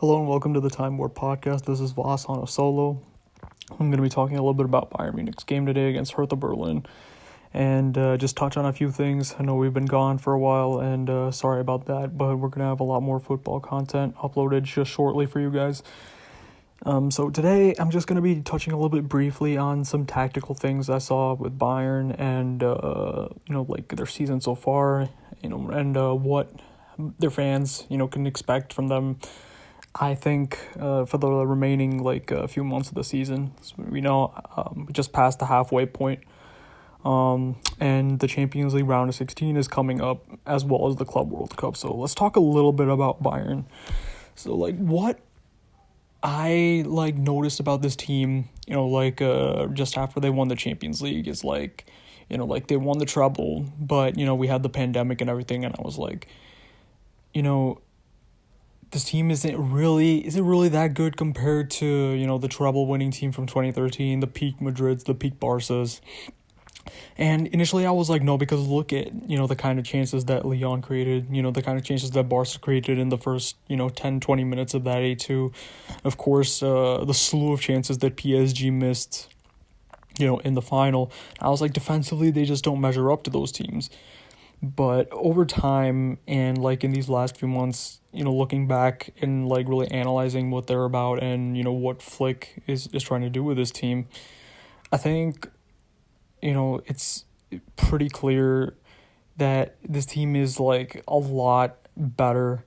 Hello and welcome to the Time War podcast. This is Voss on a solo. I'm going to be talking a little bit about Bayern Munich's game today against Hertha Berlin and just touch on a few things. I know we've been gone for a while and sorry about that, but we're going to have a lot more football content uploaded just shortly for you guys. So today I'm just going to be touching a little bit briefly on some tactical things I saw with Bayern and, like their season so far, and what their fans, can expect from them. I think for the remaining a few months of the season. So we know we just passed the halfway point, and the Champions League round of 16 is coming up, as well as the Club World Cup. So let's talk a little bit about Bayern. So what I noticed about this team, just after they won the Champions League is they won the treble, but we had the pandemic and everything, and I was this team isn't really that good compared to, the treble winning team from 2013, the peak Madrids, the peak Barças. And initially I was no, because look at, the kind of chances that Lyon created, the kind of chances that Barca created in the first, 10, 20 minutes of that A2. Of course, the slew of chances that PSG missed, in the final. I was defensively, they just don't measure up to those teams. But over time and in these last few months, looking back and really analyzing what they're about and what Flick is trying to do with this team, I think it's pretty clear that this team is a lot better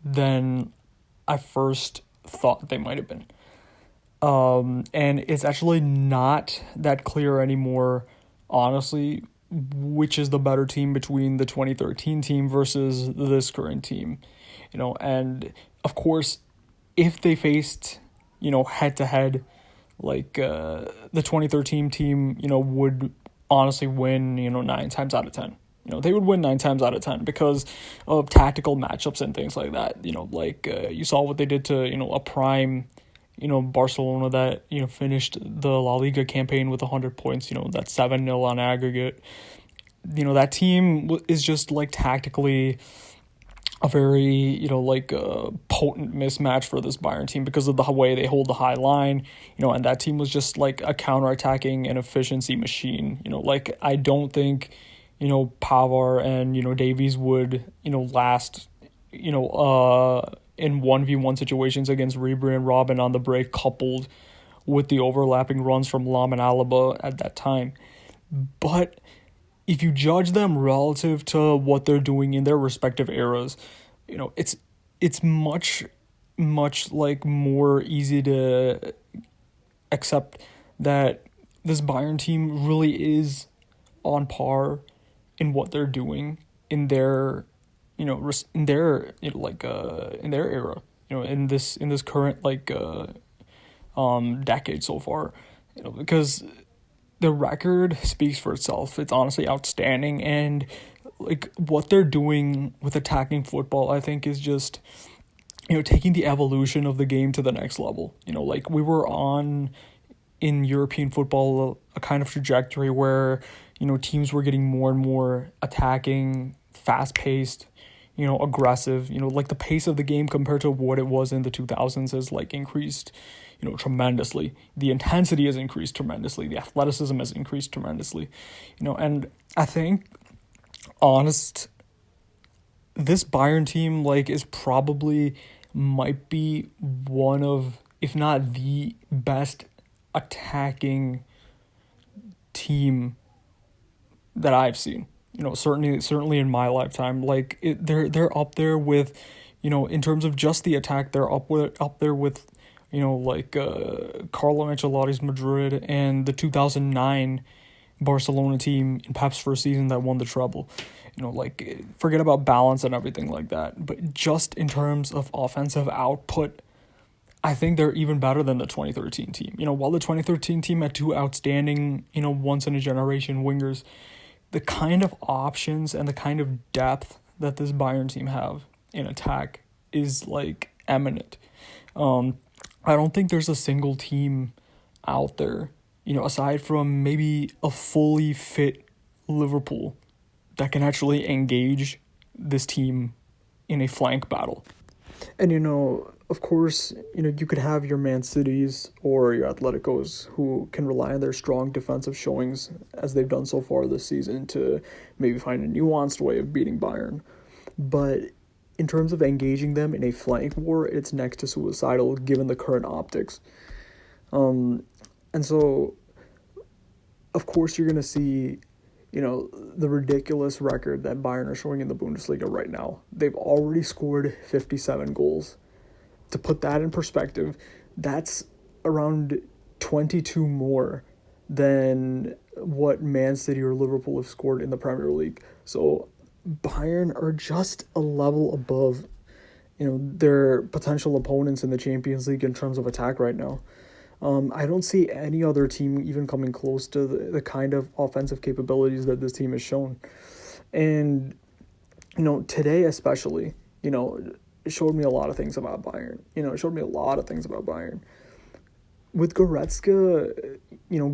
than I first thought they might have been. And it's actually not that clear anymore, honestly, which is the better team between the 2013 team versus this current team, and of course, if they faced, head to head, the 2013 team, would honestly win, 9 times out of 10. They would win 9 times out of 10 because of tactical matchups and things like that. You saw what they did to, a prime, Barcelona that, finished the La Liga campaign with 100 points, that's 7-0 on aggregate. That team is just tactically a very, potent mismatch for this Bayern team because of the way they hold the high line, and that team was just a counterattacking and efficiency machine. I don't think, Pavard and, Davies would, last, in 1v1 situations against Ribery and Robben on the break, coupled with the overlapping runs from Lam and Alaba at that time. But if you judge them relative to what they're doing in their respective eras, it's much more easy to accept that this Bayern team really is on par in what they're doing in their in their era, in this current decade so far, because the record speaks for itself. It's honestly outstanding, and what they're doing with attacking football, I think, is just taking the evolution of the game to the next level. We were on in European football a kind of trajectory where teams were getting more and more attacking, fast-paced, aggressive, the pace of the game compared to what it was in the 2000s has increased, tremendously. The intensity has increased tremendously. The athleticism has increased tremendously, and I think, this Bayern team, is probably might be one of, if not the best attacking team that I've seen. Certainly in my lifetime. They're up there with, in terms of just the attack, they're up there with, Carlo Ancelotti's Madrid and the 2009 Barcelona team in Pep's first season that won the treble. Forget about balance and everything like that, but just in terms of offensive output, I think they're even better than the 2013 team. While the 2013 team had two outstanding, once-in-a-generation wingers, the kind of options and the kind of depth that this Bayern team have in attack is eminent. I don't think there's a single team out there, aside from maybe a fully fit Liverpool, that can actually engage this team in a flank battle. And, of course, you could have your Man Cities or your Atleticos who can rely on their strong defensive showings as they've done so far this season to maybe find a nuanced way of beating Bayern. But in terms of engaging them in a flank war, it's next to suicidal given the current optics. And so, of course, you're going to see, the ridiculous record that Bayern are showing in the Bundesliga right now. They've already scored 57 goals. To put that in perspective, that's around 22 more than what Man City or Liverpool have scored in the Premier League. So Bayern are just a level above, their potential opponents in the Champions League in terms of attack right now. I don't see any other team even coming close to the kind of offensive capabilities that this team has shown. And, today especially, it showed me a lot of things about Bayern. With Goretzka,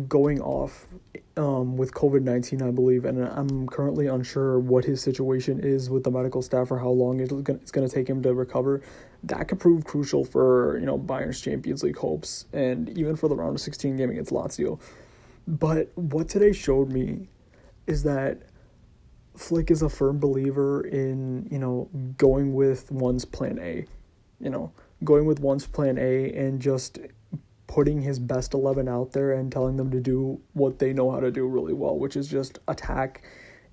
going off with COVID-19, I believe, and I'm currently unsure what his situation is with the medical staff or how long it's going to take him to recover. That could prove crucial for, Bayern's Champions League hopes and even for the round of 16 game against Lazio. But what today showed me is that Flick is a firm believer in, going with one's plan A. And just putting his best 11 out there and telling them to do what they know how to do really well, which is just attack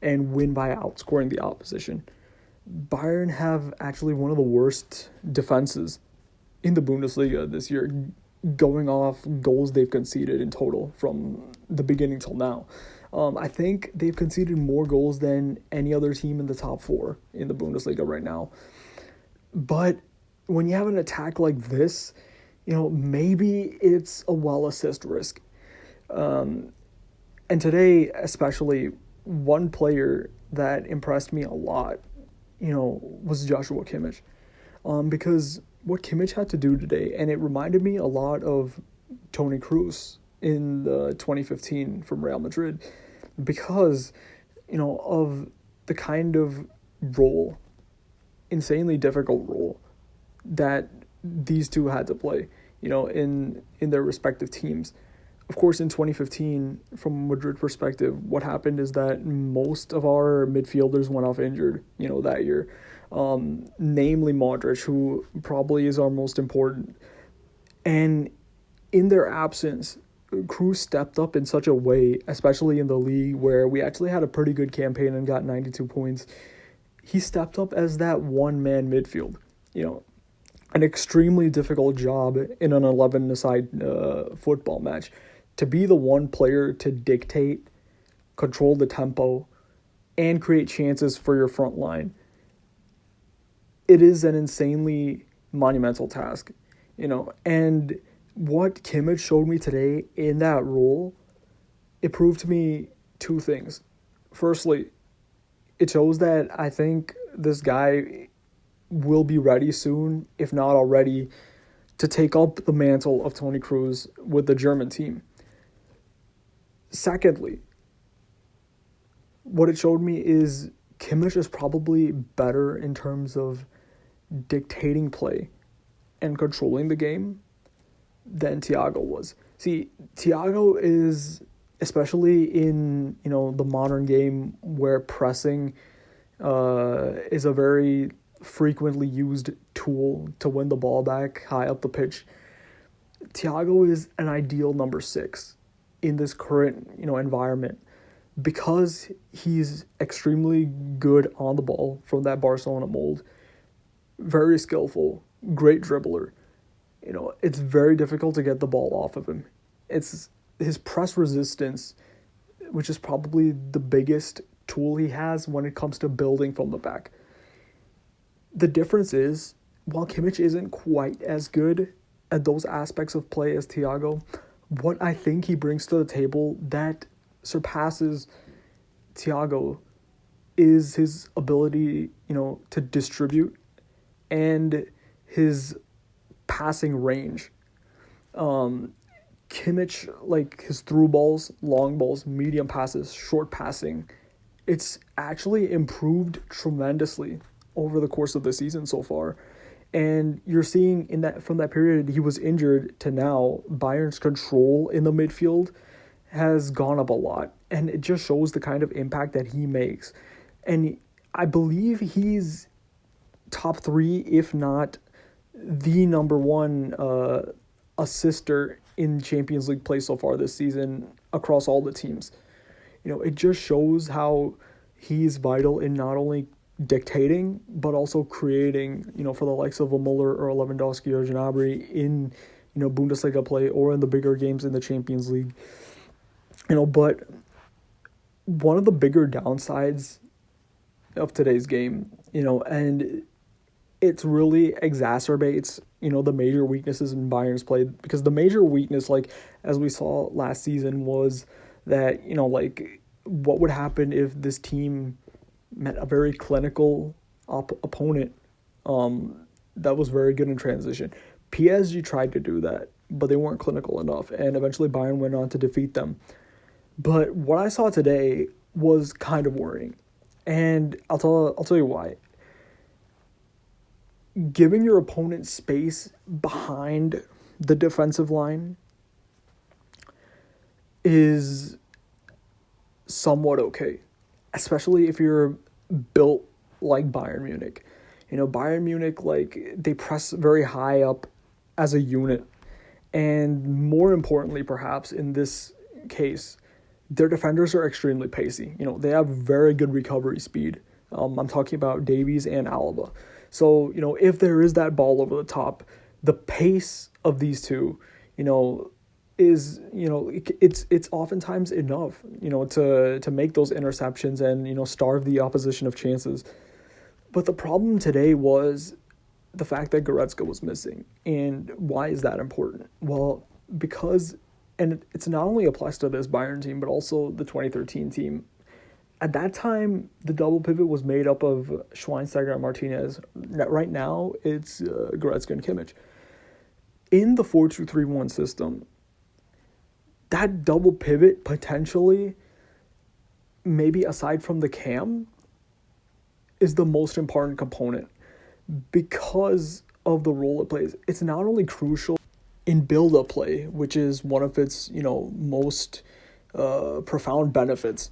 and win by outscoring the opposition. Bayern have actually one of the worst defenses in the Bundesliga this year, going off goals they've conceded in total from the beginning till now. I think they've conceded more goals than any other team in the top four in the Bundesliga right now. But when you have an attack like this, maybe it's a well-assessed risk. And today, especially, one player that impressed me a lot, was Joshua Kimmich. Because what Kimmich had to do today, and it reminded me a lot of Toni Kroos in the 2015 from Real Madrid, because, of the kind of role, insanely difficult role, that these two had to play, in their respective teams. Of course, in 2015, from a Madrid perspective, what happened is that most of our midfielders went off injured, that year. Namely Modric, who probably is our most important. And in their absence, Kroos stepped up in such a way, especially in the league where we actually had a pretty good campaign and got 92 points. He stepped up as that one-man midfield, an extremely difficult job in an 11-a-side football match. To be the one player to dictate, control the tempo, and create chances for your front line, it is an insanely monumental task, And what Kimmich showed me today in that role, it proved to me two things. Firstly, it shows that I think this guy will be ready soon, if not already, to take up the mantle of Toni Kroos with the German team. Secondly, what it showed me is Kimmich is probably better in terms of dictating play and controlling the game than Thiago was. See, Thiago is, especially in, the modern game where pressing is a very frequently used tool to win the ball back high up the pitch. Thiago is an ideal number 6 in this current, environment, because he's extremely good on the ball from that Barcelona mold, very skillful, great dribbler. It's very difficult to get the ball off of him. It's his press resistance, which is probably the biggest tool he has when it comes to building from the back. The difference is, while Kimmich isn't quite as good at those aspects of play as Thiago, what I think he brings to the table that surpasses Thiago is his ability, to distribute and his passing range. Kimmich, like his through balls, long balls, medium passes, short passing, it's actually improved tremendously over the course of the season so far. And you're seeing in that from that period he was injured to now, Bayern's control in the midfield has gone up a lot. And it just shows the kind of impact that he makes. And I believe he's top three, if not the number one assister in Champions League play so far this season across all the teams. It just shows how he's vital in not only dictating but also creating, for the likes of a Muller or a Lewandowski or Gnabry in, Bundesliga play or in the bigger games in the Champions League. But one of the bigger downsides of today's game, and it really exacerbates, the major weaknesses in Bayern's play, because the major weakness, like as we saw last season, was that, what would happen if this team met a very clinical opponent that was very good in transition. PSG tried to do that, but they weren't clinical enough, and eventually Bayern went on to defeat them. But what I saw today was kind of worrying, and I'll tell you why. Giving your opponent space behind the defensive line is somewhat okay, especially if you're built like Bayern Munich. Bayern Munich, they press very high up as a unit, and more importantly, perhaps in this case, their defenders are extremely pacey. They have very good recovery speed. I'm talking about Davies and Alaba. So, if there is that ball over the top, the pace of these two, is, it's oftentimes enough, to make those interceptions and, starve the opposition of chances. But the problem today was the fact that Goretzka was missing. And why is that important? Well, because, and it's not only applies to this Bayern team, but also the 2013 team. At that time, the double pivot was made up of Schweinsteiger and Martinez. Right now, it's Goretzka and Kimmich. In the 4-2-3-1 system, that double pivot potentially, maybe aside from the cam, is the most important component because of the role it plays. It's not only crucial in build-up play, which is one of its, most profound benefits,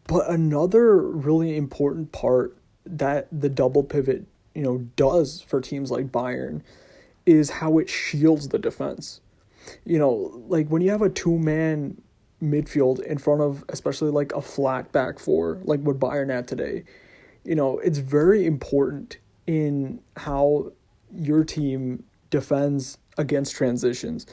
but another really important part that the double pivot, does for teams like Bayern is how it shields the defense. When you have a two-man midfield in front of, especially a flat back four, like what Bayern had today, it's very important in how your team defends against transitions.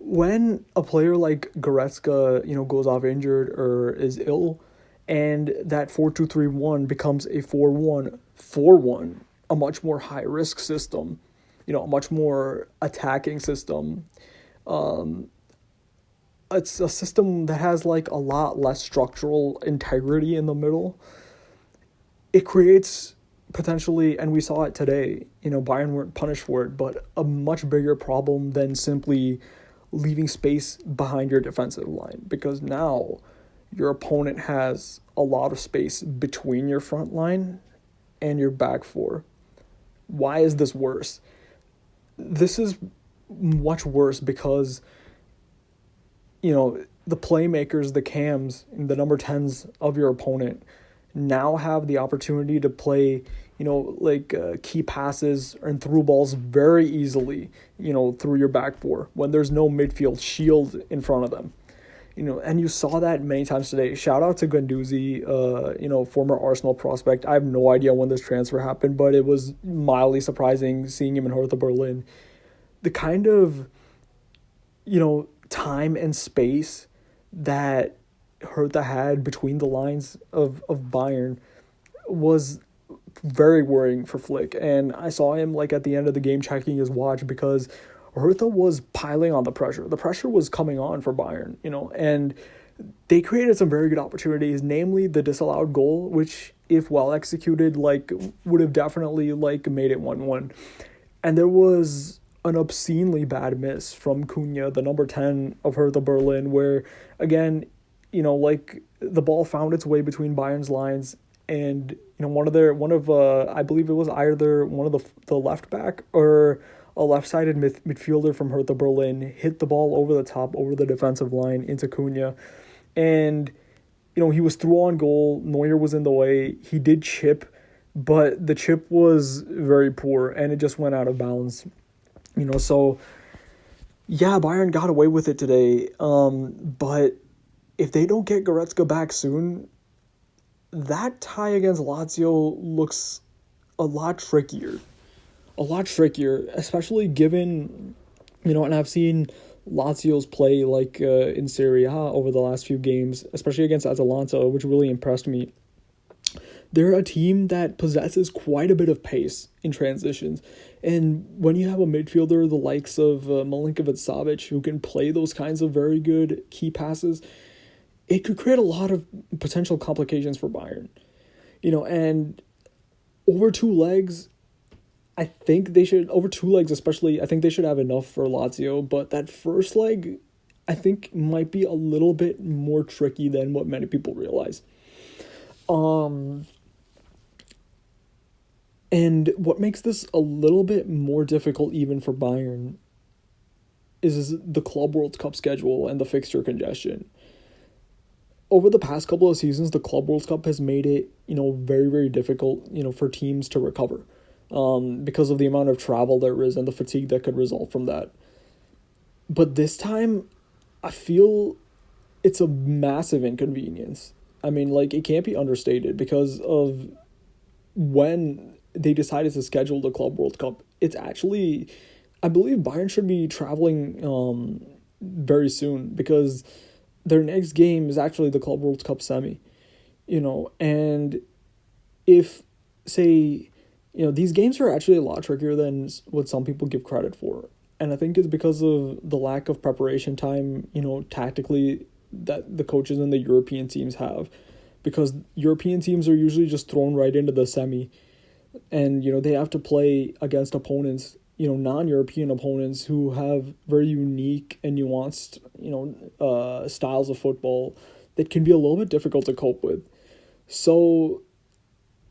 When a player like Goretzka, goes off injured or is ill, and that 4-2-3-1 becomes a 4-1-4-1, a much more high-risk system, a much more attacking system. It's a system that has a lot less structural integrity in the middle. It creates potentially, and we saw it today, Bayern weren't punished for it, but a much bigger problem than simply leaving space behind your defensive line, because now your opponent has a lot of space between your front line and your back four. Why is this worse? This is much worse because, the playmakers, the cams, the number 10s of your opponent now have the opportunity to play, key passes and through balls very easily, through your back four when there's no midfield shield in front of them. And you saw that many times today. Shout out to Guendouzi, former Arsenal prospect. I have no idea when this transfer happened, but it was mildly surprising seeing him in Hertha Berlin. The kind of, time and space that Hertha had between the lines of Bayern was very worrying for Flick. And I saw him at the end of the game checking his watch because Hertha was piling on the pressure. The pressure was coming on for Bayern, and they created some very good opportunities, namely the disallowed goal, which, if well executed, would have definitely made it 1-1. And there was an obscenely bad miss from Cunha, the number 10 of Hertha Berlin, where, again, the ball found its way between Bayern's lines and I believe it was either one of the left back or a left-sided midfielder from Hertha Berlin hit the ball over the top, over the defensive line into Cunha. And, he was through on goal. Neuer was in the way. He did chip, but the chip was very poor, and it just went out of bounds. So, yeah, Bayern got away with it today. But if they don't get Goretzka back soon, that tie against Lazio looks a lot trickier. Especially given, and I've seen Lazio's play in Serie A over the last few games, especially against Atalanta, which really impressed me. They're a team that possesses quite a bit of pace in transitions. And when you have a midfielder the likes of Milinkovic-Savic who can play those kinds of very good key passes, it could create a lot of potential complications for Bayern. And over two legs, I think they should, over two legs especially, I think they should have enough for Lazio. But that first leg, I think, might be a little bit more tricky than what many people realize. And what makes this a little bit more difficult even for Bayern is the Club World Cup schedule and the fixture congestion. Over the past couple of seasons, the Club World Cup has made it, very, very difficult, for teams to recover. Because of the amount of travel there is and the fatigue that could result from that. But this time, I feel it's a massive inconvenience. I mean, it can't be understated because of when they decided to schedule the Club World Cup. It's actually, I believe Bayern should be traveling very soon because their next game is actually the Club World Cup semi. And if, say, these games are actually a lot trickier than what some people give credit for. And I think it's because of the lack of preparation time, tactically that the coaches and the European teams have. Because European teams are usually just thrown right into the semi. And, they have to play against opponents, non-European opponents who have very unique and nuanced, styles of football that can be a little bit difficult to cope with. So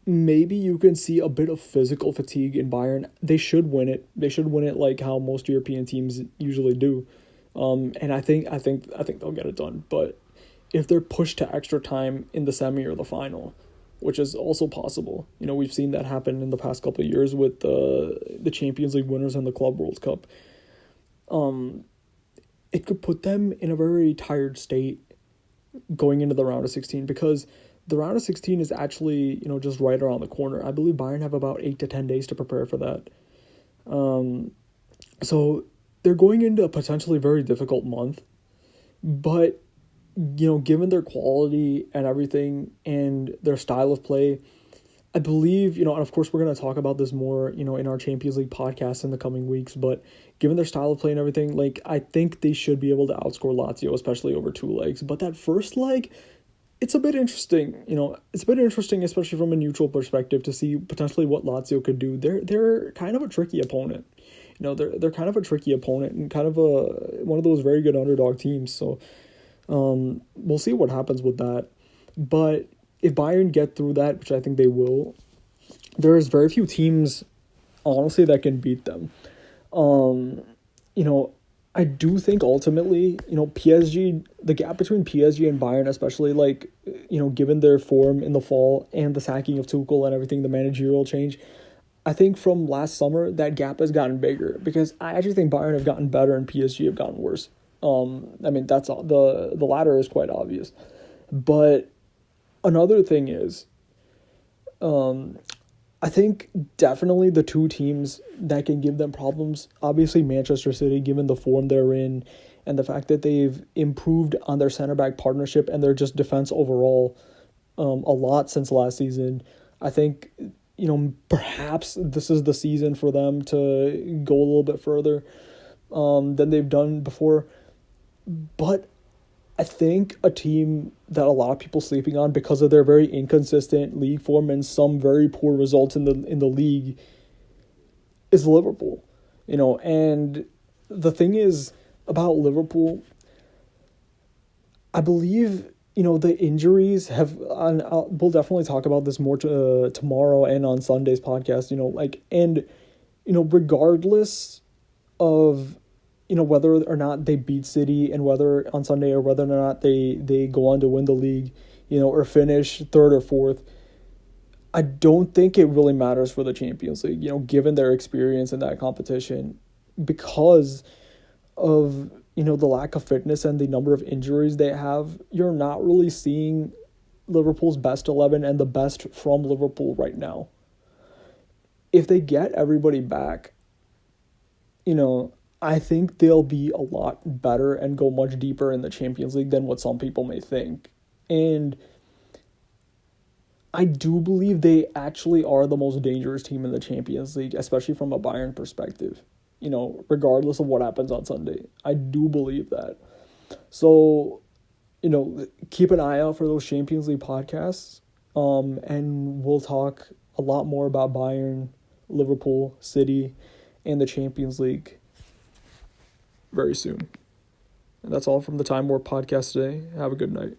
maybe you can see a bit of physical fatigue in Bayern. They should win it. They should win it like how most European teams usually do. And I think they'll get it done. But if they're pushed to extra time in the semi or the final, which is also possible, we've seen that happen in the past couple of years with the Champions League winners and the Club World Cup. It could put them in a very tired state going into the round of 16 because the round of 16 is actually, just right around the corner. I believe Bayern have about 8 to 10 days to prepare for that. So they're going into a potentially very difficult month. But, given their quality and everything and their style of play, I believe, and of course we're going to talk about this more, in our Champions League podcast in the coming weeks. But given their style of play and everything, I think they should be able to outscore Lazio, especially over two legs. But that first leg, it's a bit interesting, especially from a neutral perspective, to see potentially what Lazio could do. They're kind of a tricky opponent, they're kind of a tricky opponent and kind of one of those very good underdog teams. So, we'll see what happens with that. But if Bayern get through that, which I think they will, there's very few teams, honestly, that can beat them. I do think ultimately, PSG, the gap between PSG and Bayern, especially given their form in the fall and the sacking of Tuchel and everything, the managerial change, I think from last summer, that gap has gotten bigger because I actually think Bayern have gotten better and PSG have gotten worse. That's all, the latter is quite obvious. But another thing is, I think definitely the two teams that can give them problems, obviously Manchester City, given the form they're in and the fact that they've improved on their center-back partnership and their just defense overall a lot since last season. I think, perhaps this is the season for them to go a little bit further than they've done before. But I think a team that a lot of people sleeping on because of their very inconsistent league form and some very poor results in the league is Liverpool. And the thing is about Liverpool, I believe, the injuries we'll definitely talk about this more tomorrow and on Sunday's podcast, regardless of, whether or not they beat City and whether on Sunday or whether or not they go on to win the league, or finish third or fourth, I don't think it really matters for the Champions League, given their experience in that competition, because of, the lack of fitness and the number of injuries they have. You're not really seeing Liverpool's best 11 and the best from Liverpool right now. If they get everybody back, I think they'll be a lot better and go much deeper in the Champions League than what some people may think. And I do believe they actually are the most dangerous team in the Champions League, especially from a Bayern perspective, regardless of what happens on Sunday. I do believe that. So, keep an eye out for those Champions League podcasts. And we'll talk a lot more about Bayern, Liverpool, City, and the Champions League very soon. And that's all from the Time Warp podcast today. Have a good night.